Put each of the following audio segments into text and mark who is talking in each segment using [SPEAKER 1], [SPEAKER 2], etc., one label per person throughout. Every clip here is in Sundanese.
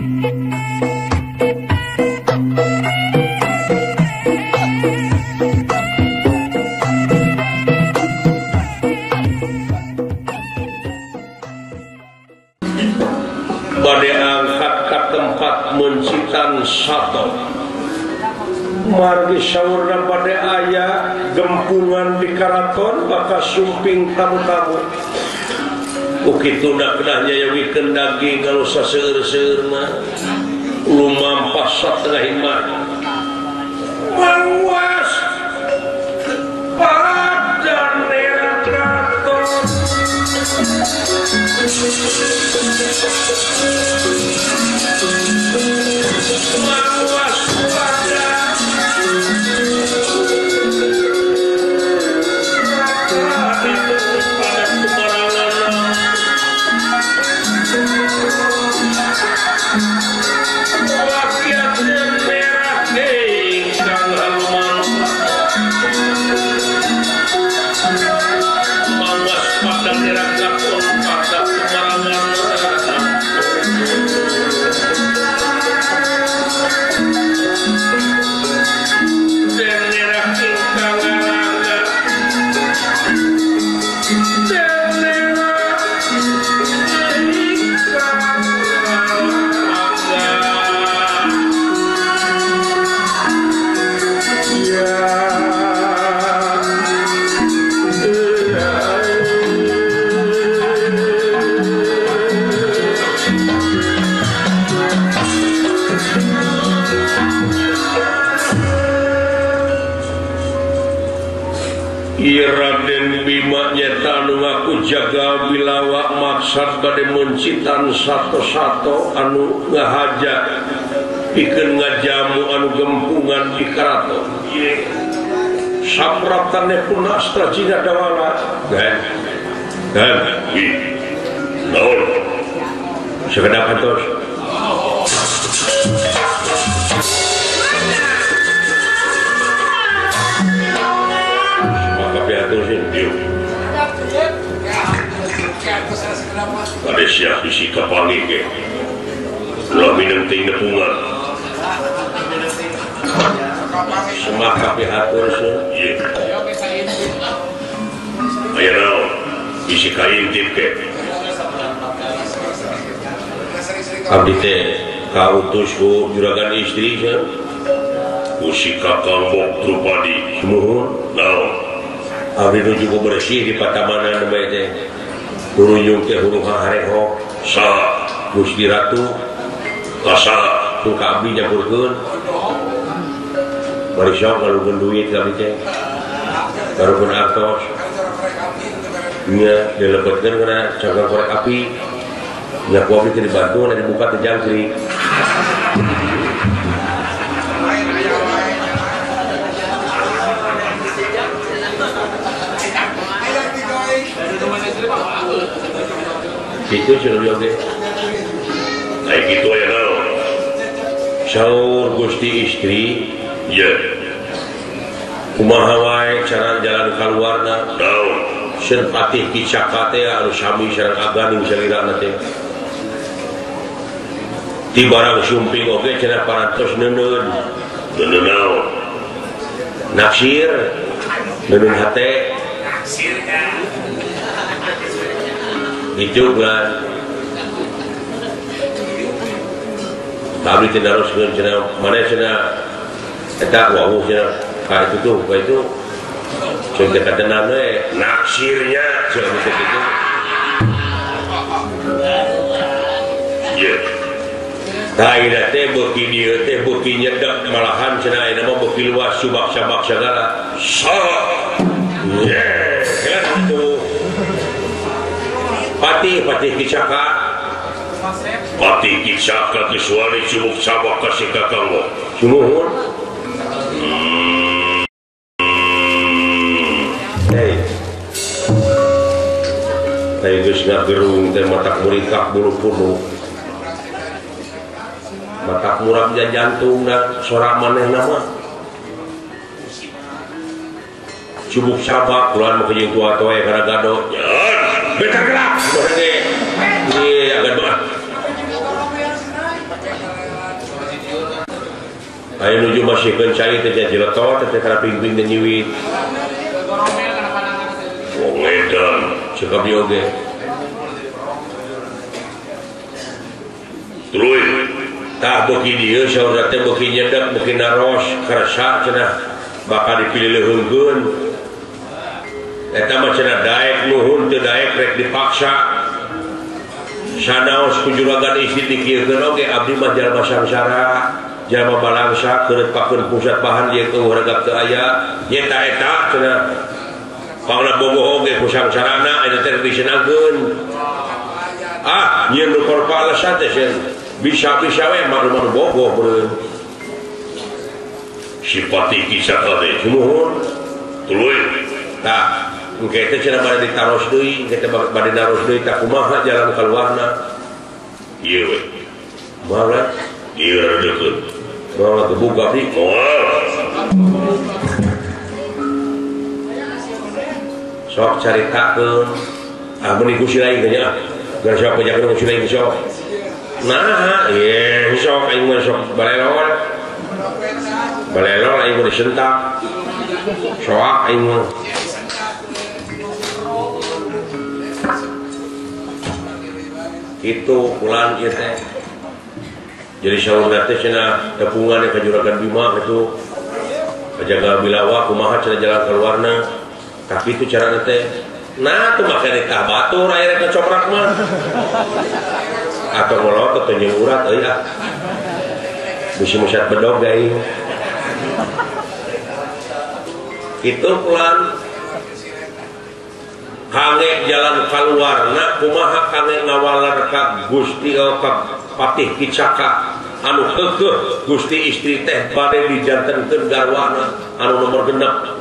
[SPEAKER 1] Bade angkat ke tempat mencitan sato margi saurna bade aya gempungan di karaton bakal sumping tamu-tamu ukituna kenah nyayawikeun daging kalau saseur-seur mah lumampas satengah iman mawas padan neraton mawas padan Raden Bima nyeta anu ngaku jaga wilawak maksad bade mencitan sato-sato anu ngahajat pikeun ngajamu anu gempungan di karaton sapratane pun astra cina dawala kan naon sekedap kantos ada siap isi kapangi ke lo minum teh nepungan semak kape hatur se ayo nao isi kain tip ke abdi teh kautus ku juragan istri se usi kakang bok Drupadi semuhun nao abdi nuju ku bersih di patamanan namanya teh Huruyung teh hurung hareho sa Gusti Ratu kasa tu ka abdi nyampurkeun bari sok ngalukeun duit ka abdi teh ngalukeun artos nya dilebetkeun kana cagar korek api nya ku abdi teh dibantu anu dibuka teh jangkrik itu sudah oke kayak gitu ya nao saur Gusti istri ya kumaha wae cara jalan kaluarna nao seun patih kicaka teh anu sami sareng aganing salirana teh ti barang sumping oge cenah parantos neuneun naon naksir neuneun hate naksir kan itu kan tapi tidak harus dengan mana cina tak wah cina kayak itu tuh kayak itu contoh kata nama naksirnya cina itu ya Taina teh beuki dieu teh beuki nyedek malahan cenah ayeuna mah beuki luas subak-sabak sagala. Gitu. Pati kicaka. Pati kicaka kesuali cubuk sabak kasih kakanggo. Sumuhun. Teh geus ngagerung teh matak murikak bulu-bulu. Matak murah jantung dan sorak maneh nama cubuk sabak keluar mau kejeng tua-tua ya karena gado beta gerak ini agak banget Ayo nuju masih kencai teh jeletot teh kana ping-ping dan nyiwit. Wong edan cekap oge. Terus tah beuki dieu saur teh beuki nyedak beuki naros karasa cenah bakal dipilih leungkeun. Eta mah cenah daek nuhun teu daek rek dipaksa. Sanaos ku juragan istri dikieukeun oge abdi mah jalma samsara. Jalma balangsa keut pakeun pusat bahan dia teu harga teu aya nya eta cenah pangna bogoh oge ku sangsarana eta teh disenangkeun nyeun nu korpa alasan teh bisa-bisa we maru-maru bogoh beureun sipati kisah teh nuhun tuluy tah engke teh cenah bade ditaros deui engke teh bade naros deui tah kumaha jalan kaluarna ieu we moal ieu redeukeun mau kebuka di sok caritakeun meuni kusi lain teh gara sok pajakeun kusi lain sok nah ieu sok aing mah sok balelor aing mah disentak soak aing mah itu pulang ieu teh jadi saur teh cenah tepungan ka Juragan Bima itu kajaga bilawa kumaha cenah jalan keluarna tapi itu carana teh nah teu make ditah batur aya rek coprak mah atau ngolot teh jeung urat euy bisi musat bedog gaing itu pulang kange jalan keluarna kumaha kange ngawalar ka Gusti ka Patih Kicaka anu heukeuh Gusti istri teh bade dijantenkeun garwana anu nomor genep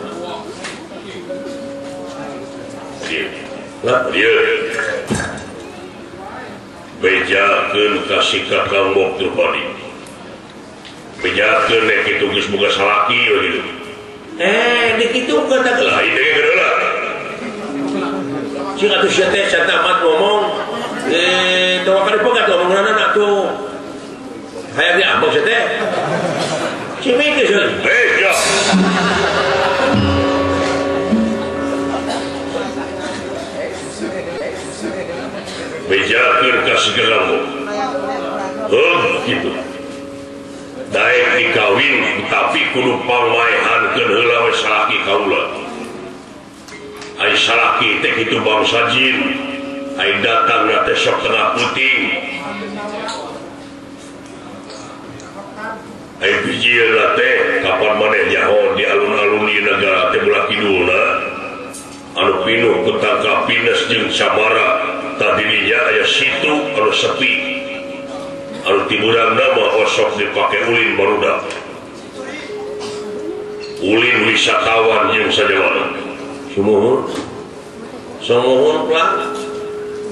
[SPEAKER 1] ieu bejakeun ka si Kakang Mok Drupadi bejakeun nek kitu geus boga salaki we kitu dikitukeun teh lain deui geula cing atuh sia teh santamat ngomong tawa ka dipegat omonganna atuh hayang diambang sia teh cimik geus beja bejakeun ka segala gitu daek dikawin tapi kudu pangmaehankeun heula we salaki kaula ai salaki teh kitu bangsa jin ai datang na teh sok tengah puting ai bijieun teh kapan maneh nyaho di alun-alun ieu negara teh belah kidulna anu pinuh ku tangka pines jeung sabara tadirinya aya situ anu sepi anu timuran nama osok dipake ulin barudak ulin wisatawan yang sajawana sumuhun pelan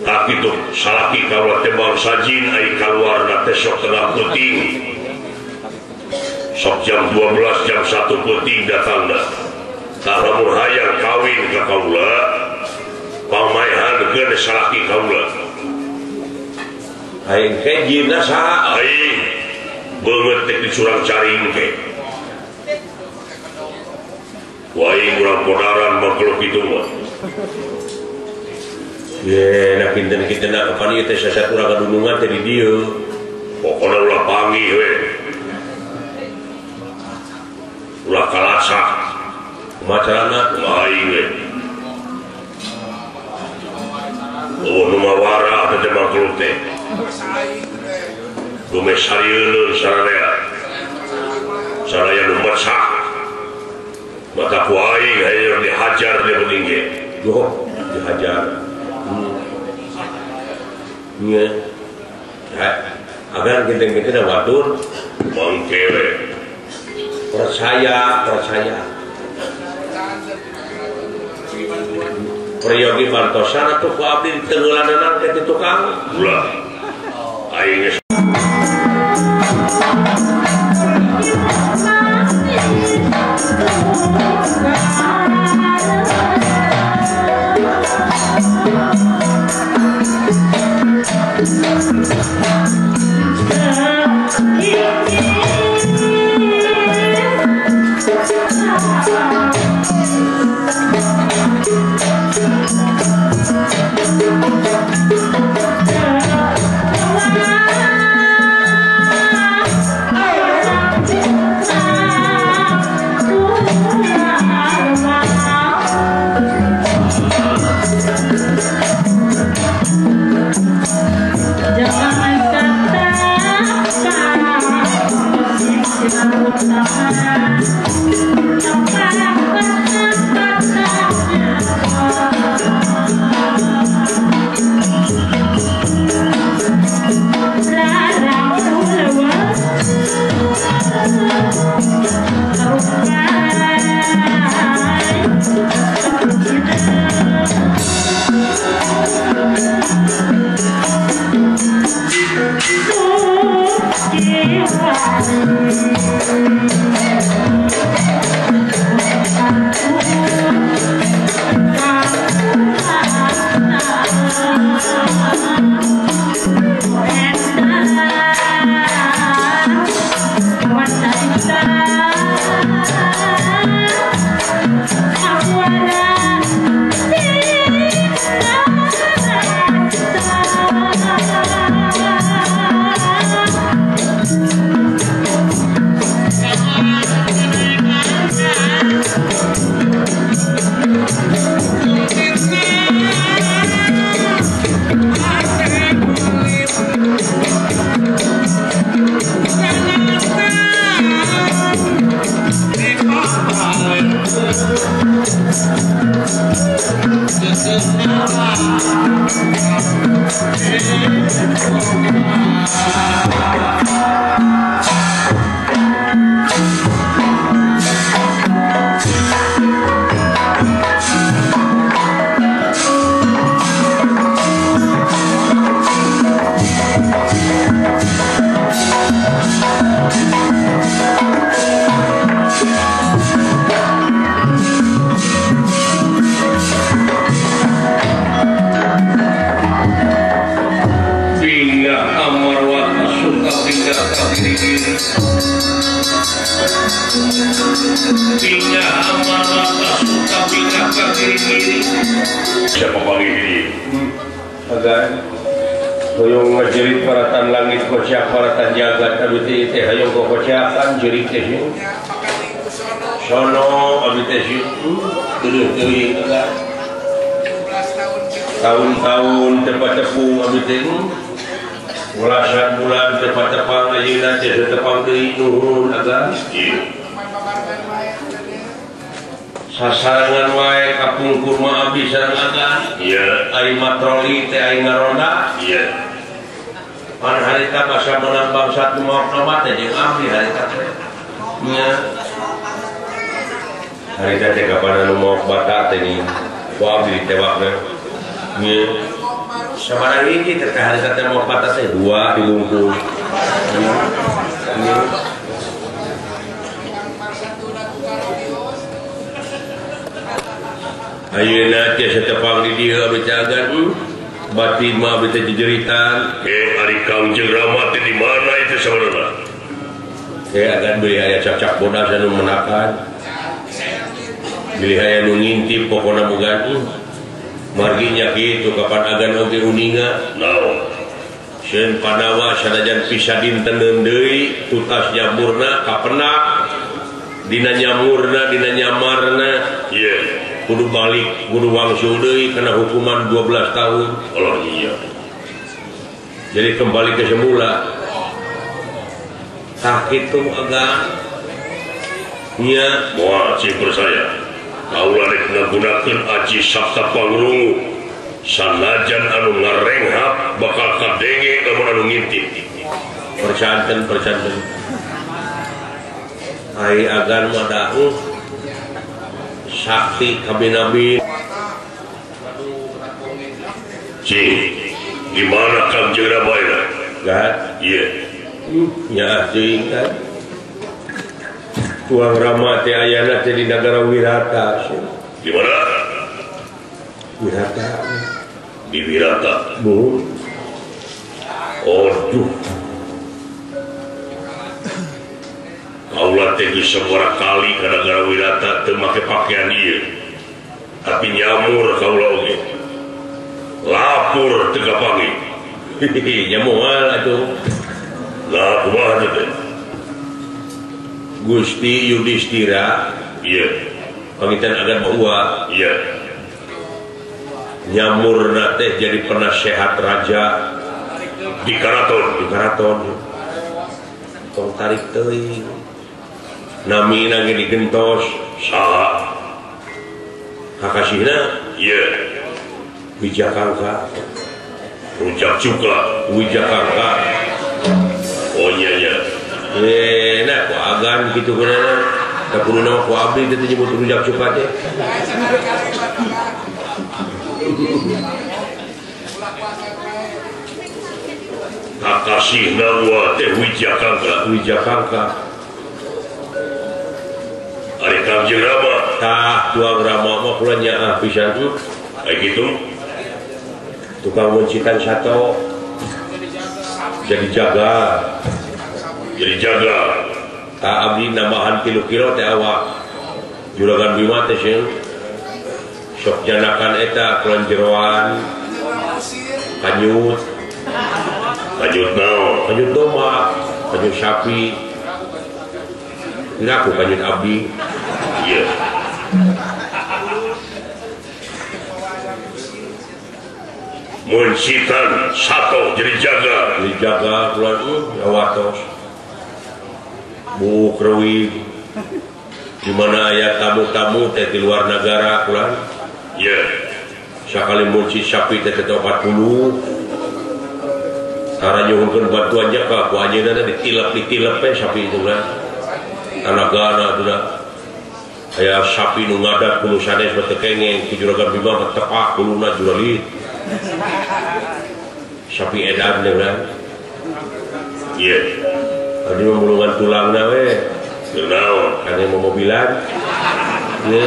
[SPEAKER 1] tapi itu salaki kaula teh bangsa jin ai kaluarna teh sok tengah puting sok jam 12 jam 1 puting datangna tah lamun hayang kawin ka kaula pamaehankeun salaki kaula aing ke jinna saha aing beungeut teh dicurang caring ke waing urang podaran makhluk itu mah ye na kinten-kinten kapan ieu teh sasat urang kadunungan teh di dieu pokona ulah panggih we ulah kalasak macarana aing we nu mawara teh makhluk teh lumes sarieun saraya nu macak mata ku aing aya dihajar dia penting ge doh dihajar nya agar gede-gede wadur mangke we percaya Priyogi Bartosan atuh ku abdi tengeulanana teh tukang ulah aing Siapa pagi ini?
[SPEAKER 2] Agan hoyong ngajerit paratan langit kocak paratan jagat abdi teh hoyong kocakan jerit teh sono abdi teh teuing agan tahun-tahun tepat tepung abdi teh belasan bulan tepat tepang ayeuna teh tepang deui nuhun agan sasarangan wae kapungkur mah abdi sareng agan
[SPEAKER 1] Iya.
[SPEAKER 2] ai matroli teh ai ngaronda
[SPEAKER 1] Iya.
[SPEAKER 2] pan harita basa menang bangsa mau nama teh jeung abdi harita teh nya harita teh kapan anu mau bata teh ni ku abdi ditewakna nya sabaraha hiji teh harita teh mau bata teh dua dilungkul ayeuna teh satepang di dieu abdi agan batin mah abdi teh jejeritan
[SPEAKER 1] Ari Kangjeng Rama teh di mana itu saudara?
[SPEAKER 2] agan beli aya cacak bodas anu menakan beli aya nu ngintip pokona bogan marginya kitu kapan agan oge uninga
[SPEAKER 1] Naon?
[SPEAKER 2] sieun Panawa sanajan pisah dinten deui tutas jamurna kapenak dina nyamurna dina nyamarna
[SPEAKER 1] Iya.
[SPEAKER 2] kudu balik kudu wangsul deui kena hukuman 12 tahun.
[SPEAKER 1] Allah iya.
[SPEAKER 2] Jadi kembali ke semula. Tah kitu agan nya
[SPEAKER 1] Moal cipur saya. Kaula rek ngagunakeun aji sabta pangrungu. Sanajan anu ngarenghap bakal kadenge lamun anu ngintip.
[SPEAKER 2] percanten ai agan mah dahu sakti kabinabi
[SPEAKER 1] Gimana Kangjeng Rama ini?
[SPEAKER 2] gak
[SPEAKER 1] Iya.
[SPEAKER 2] nya asing kan tuang Rama teh ayana teh di negara Wirata
[SPEAKER 1] Di mana?
[SPEAKER 2] Wirata
[SPEAKER 1] Di Wirata.
[SPEAKER 2] bu
[SPEAKER 1] Aduh. Kaula teh geus sabaraha kali ka negara Wirata teu make pakaian ieu. Tapi nyamur kaula oge. Lapor teu kapangi.
[SPEAKER 2] nya moal atuh
[SPEAKER 1] Lah kumaha teh?
[SPEAKER 2] Gusti Yudhistira
[SPEAKER 1] Iya.
[SPEAKER 2] pangitan agan bahwa
[SPEAKER 1] Iya.
[SPEAKER 2] nyamurna teh jadi penasehat raja
[SPEAKER 1] Di karaton.
[SPEAKER 2] di karaton tong tarik teuing nami nage digentos
[SPEAKER 1] Saha?
[SPEAKER 2] kakasihna
[SPEAKER 1] Iya.
[SPEAKER 2] Wijakangka
[SPEAKER 1] Rujak cuka.
[SPEAKER 2] Wijakangka
[SPEAKER 1] Oh iya iya.
[SPEAKER 2] nah ku agan gitu bener tak kudu nama ku abdi teh nyebut rujak cuka teh
[SPEAKER 1] Kakasih nawa teh Wijakangka Ari Kangjeng Rama
[SPEAKER 2] tuang Rama mah kula nyaah pisan
[SPEAKER 1] kayak gitu
[SPEAKER 2] tukang muncikan sato jadi jaga abdi nambahan kilo-kilo teh awak juragan Bima teh sieun sok janakan eta kulon jeroan kanyut
[SPEAKER 1] naon
[SPEAKER 2] kanyut domba kanyut sapi aku kanyut abdi
[SPEAKER 1] iya muncikan sato jadi jaga
[SPEAKER 2] kulon awatos Bu Krewi di mana aya tamu-tamu teh di luar negara kulon
[SPEAKER 1] iya
[SPEAKER 2] sakali munci sapi teh 40 cara nyuhunkeun bantuannya ka ku anjeunna ditilep we sapi itu kan tanagana teh aya sapi nu ngadat kudu sanes bete kengeng ku juragan Bima tepak kuluna juralit sapi edan teh kan
[SPEAKER 1] iya
[SPEAKER 2] tadi memulungan tulangna we
[SPEAKER 1] naon
[SPEAKER 2] kane mobilan ye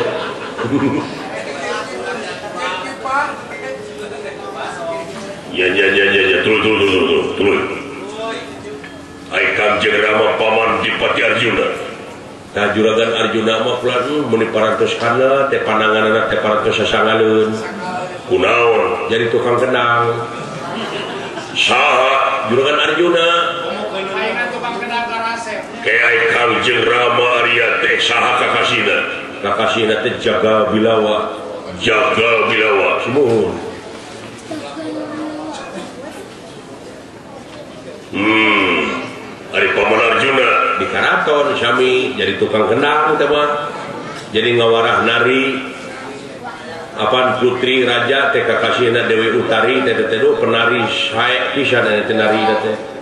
[SPEAKER 1] ya terus ai Kangjeng Rama paman Dipati Arjuna
[SPEAKER 2] tah juragan Arjuna mah pulan mun parantos kana teh pananganna teh parantos sasangaleun
[SPEAKER 1] kunaon
[SPEAKER 2] jadi tukang kenang
[SPEAKER 1] saha
[SPEAKER 2] juragan Arjuna
[SPEAKER 1] kayak ai Kangjeng Rama Arya teh saha
[SPEAKER 2] kakasina teh jaga bilawa sumuhun
[SPEAKER 1] ari paman Arjuna
[SPEAKER 2] di karaton sami jadi tukang kenang teh mah jadi ngawarah nari apan putri raja teh kakasina Dewi Utari teh penari sae pisan teh nari teh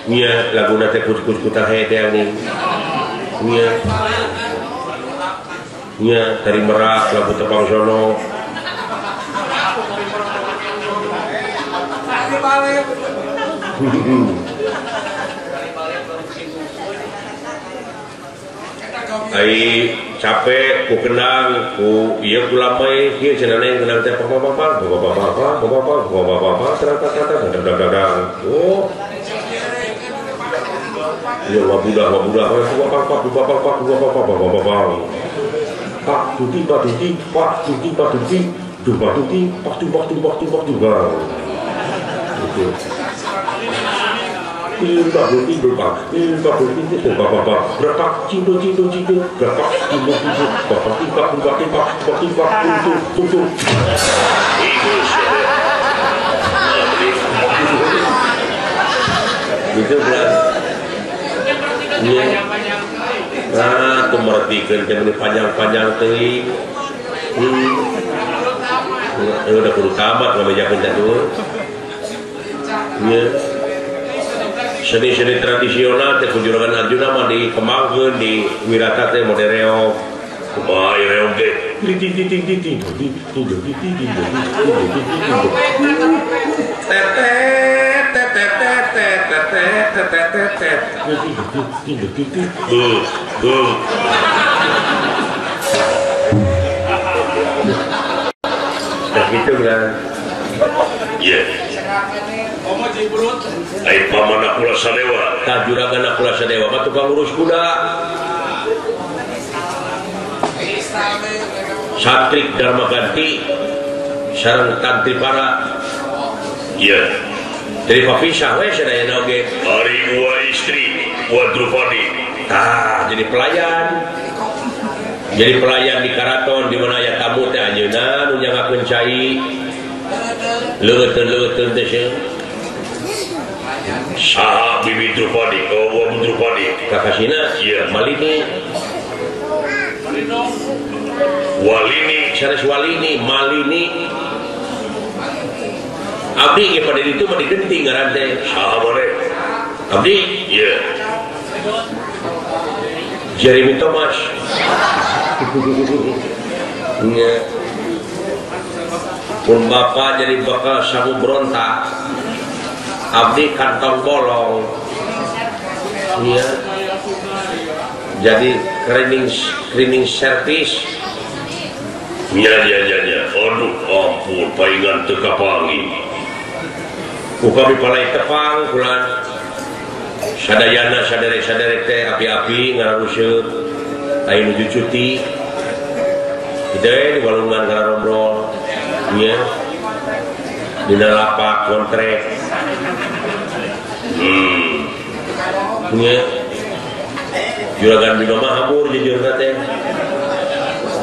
[SPEAKER 2] nya laguna teh kus-kus-kutan hae teh nih nya tari merak lagu tepang sono ai capek ku kenang ku ieu ku lamai kieu cenah yang kenang teh papa oh iya wabudah pak tuti juga itu gitu kan nah tuh merhatikan jam panjang-panjang teuing udah kudu tamat ngabejakeun jatuh nya seni-seni tradisional teh juragan Arjuna mah dikembangkeun di Wirata teh mode reog
[SPEAKER 1] kumaha reog teh
[SPEAKER 2] gitu kan
[SPEAKER 1] iya ai paman Akula Sadewa
[SPEAKER 2] tah juragan Akula Sadewa mah tukang urus kuda Satrik Dharma Ganti sareng Tantri Para
[SPEAKER 1] iya
[SPEAKER 2] jadi papisah we sadayana oge
[SPEAKER 1] ari dua istri buat Drupadi
[SPEAKER 2] tah jadi pelayan di karaton di mana aya tamu teh anjeunna nu nyangakeun cai leuteun teh sieun
[SPEAKER 1] saha bibi Drupadi Wabu Drupadi
[SPEAKER 2] kakasina
[SPEAKER 1] iya
[SPEAKER 2] Malini sanes Walini Malini abdi ge pada ditu mah digenting ngaran teh
[SPEAKER 1] saha bare
[SPEAKER 2] abdi
[SPEAKER 1] iya
[SPEAKER 2] Jeremy Thomas nya pun bapak jadi bakal sabu berontak abdi kantong bolong iya jadi cleaning service
[SPEAKER 1] ya aduh ampun paingan teka pangi
[SPEAKER 2] upami palai tepang bulan sadayana sadere teh api-api ngararuseut aya nuju cuti di walungan ngararobrol nya dina lapak kontrak nya juragan bina mah hamur jujurna teh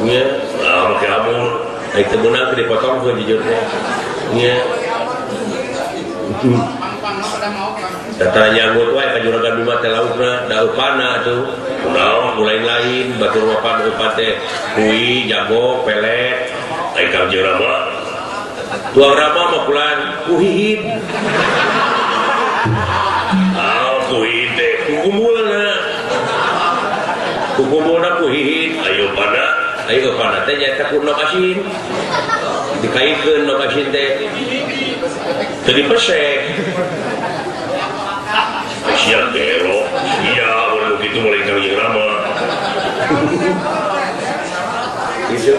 [SPEAKER 2] nya
[SPEAKER 1] make hamur
[SPEAKER 2] ai teu meunang teu dipotongkeun jujur teh nya datang nyanggut wae ka juragan bima teh laukna da upana tuh naon mulai lain batur wapan upan teh kui jago pelet
[SPEAKER 1] ai Kang Rama
[SPEAKER 2] tuang rama mah kulan kuhihid
[SPEAKER 1] kuhihid teh
[SPEAKER 2] kukumbulna kuhihid
[SPEAKER 1] ayo
[SPEAKER 2] upana teh nyaeta ku nok asin dikaitkeun nok asin teh teu dipesek
[SPEAKER 1] siap gelo iya baru gitu mulai Kang Rama
[SPEAKER 2] itu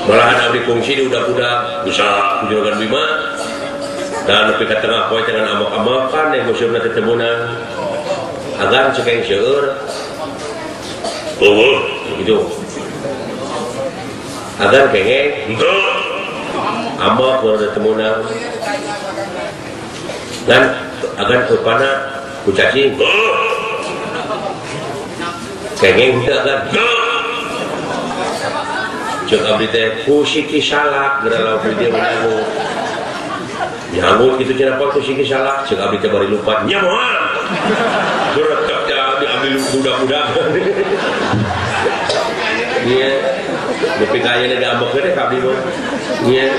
[SPEAKER 2] malahan abdi kongsi di udah bisa juragan bima dan lebih ke tengah poe dengan amak-amakan yang museumna teh temunan agan cekeng seueur gitu agan kengeng
[SPEAKER 1] henteu
[SPEAKER 2] amak baru temunan dan agan upana ku cacing kengeng henteu agan cek abdi teh ku siki salak geura lauk di dieu nyanggut gitu cenah ku siki salak cek abdi teh bari lupa nya moal berekap teh abdi budak-budak ieu nepi ka aya nega ambek teh abdi mah ieu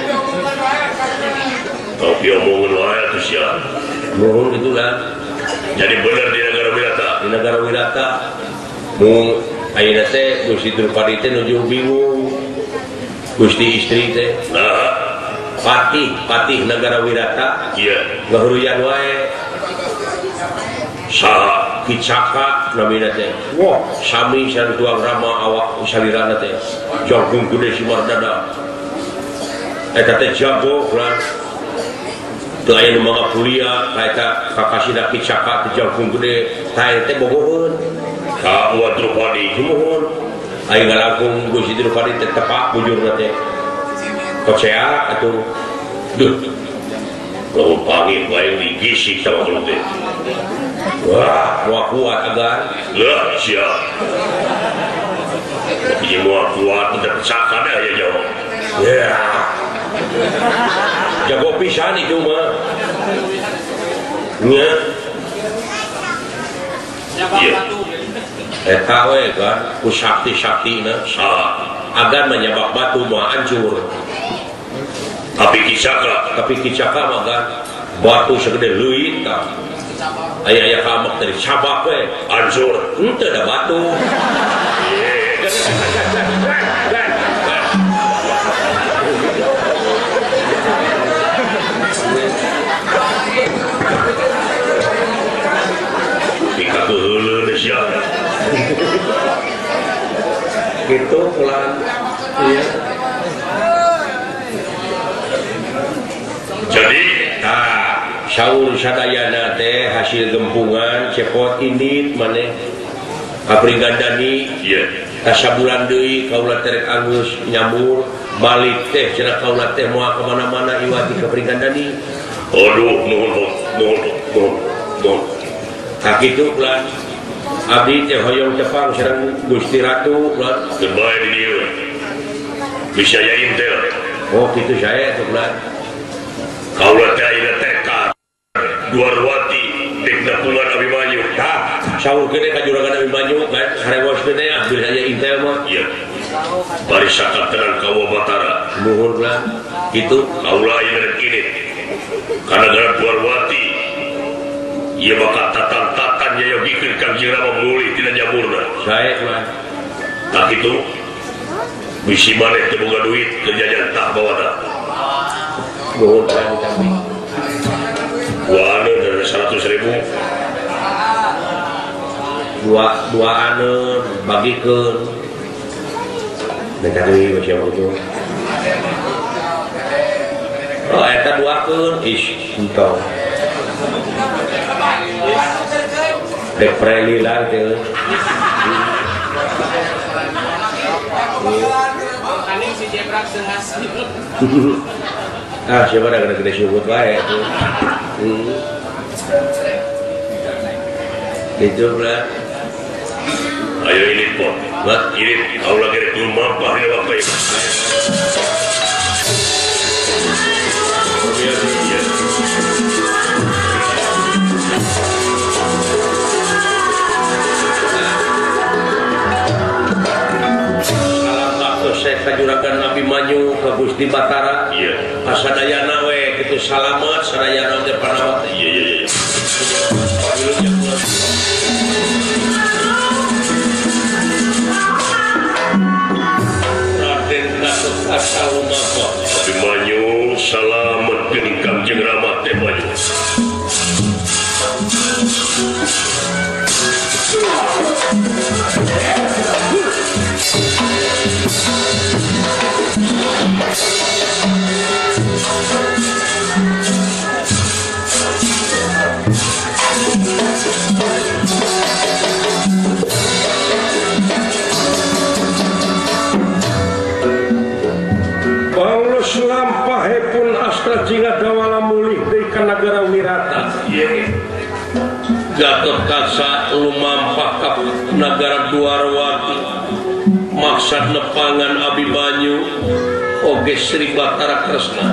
[SPEAKER 1] tapi omongan wae atuh sia
[SPEAKER 2] nuhun gitu kan
[SPEAKER 1] jadi bener di
[SPEAKER 2] negara wirata mu ayeuna teh Gusti Drupadi teh nuju bingung Gusti istri teh
[SPEAKER 1] nah
[SPEAKER 2] patih negara wirata
[SPEAKER 1] iya
[SPEAKER 2] ngahuruyan wae
[SPEAKER 1] saha
[SPEAKER 2] Kicaka namina teh wah sami san tuang rama awak salirana teh jagung gede si mardada eta teh jago kan teu aya nu mangga kuliah kaeta kakasina Kicaka teh jagung gede tah teh bogoheun
[SPEAKER 1] ka Drupadi
[SPEAKER 2] mohon aing ngalangkung Gusti Drupadi teh tepak bujurna teh kocea atuh duh
[SPEAKER 1] lamun panggil bae digisik sama mulut teh
[SPEAKER 2] wah kuat agan
[SPEAKER 1] lah siap tapi mau kuat udah pecakan ya jauh
[SPEAKER 2] ya jago pisan itu mah nya
[SPEAKER 1] iya
[SPEAKER 2] eta we kan ku sakti-saktina agan menyebab batu mah hancur
[SPEAKER 1] tapi
[SPEAKER 2] Kicaka mah kan batu segede leuit tah aya kamak dari cabak we
[SPEAKER 1] hancur
[SPEAKER 2] henteu da batu
[SPEAKER 1] pika keheuleuh deh sia
[SPEAKER 2] gitu pulang iya
[SPEAKER 1] jadi
[SPEAKER 2] saur sadayana teh hasil gempungan cepot indit maneh kapringgandani
[SPEAKER 1] iya
[SPEAKER 2] kasabulan deui kaula terek angus nyambur balik teh cenah kaula teh moal ka mana-mana iwati kapringgandani
[SPEAKER 1] aduh nuhun
[SPEAKER 2] kakitu pulang abdi teh hoyong tepang sareng Gusti Ratu pulang
[SPEAKER 1] terbaik di dia bisa ya intel
[SPEAKER 2] oh kitu saya tuh pulang
[SPEAKER 1] kaulah teh ayeuna tekad Duarwati dek napungan Abimanyu
[SPEAKER 2] tah saur gede ka juragan Abimanyu kan harewos gede ambil saja intel mah
[SPEAKER 1] iya bari sakat tenan kawa Batara
[SPEAKER 2] nuhun pulang itu
[SPEAKER 1] kaulah ayeuna kini karena gara Duarwati ieu bakal tatang-tatang nyayogikeun Kang Rama mulih tina nyamurna
[SPEAKER 2] saya pulang
[SPEAKER 1] tak itu bisi maneh teu boga duit keur jajan tah bawana
[SPEAKER 2] nuhun pulang ditambi
[SPEAKER 1] Dua dari 100.000.
[SPEAKER 2] Dua anu bagikeun. Mereka deui masih itu. Oh, eta duakeun entong. Dek preli lah teh.
[SPEAKER 3] Kaning si jebrak sehasil.
[SPEAKER 2] Siapa dah kena syukut baik tu. Itu berat.
[SPEAKER 1] Ayo ini pot. Ini kau lagi ada rumah apa ini apa ini?
[SPEAKER 2] Saya kajuragan Nabi Manyu ke Gusti Batara.
[SPEAKER 1] Iya.
[SPEAKER 2] Asadayana we kitu salamet sadayana teh panawat.
[SPEAKER 1] Iya.
[SPEAKER 2] Raden Gatot Kasalumapa.
[SPEAKER 1] Nabi Manyu salamet geuning Kangjeng Rama teh Manyu.
[SPEAKER 2] Paulus lampahipun astra jinga dawala mulih deui ka nagara Wirata. Gatot Kaca lumampah ka nagara Dwarwati. Maksad nepangan Abi Manyu oge Sri Batara Kresna.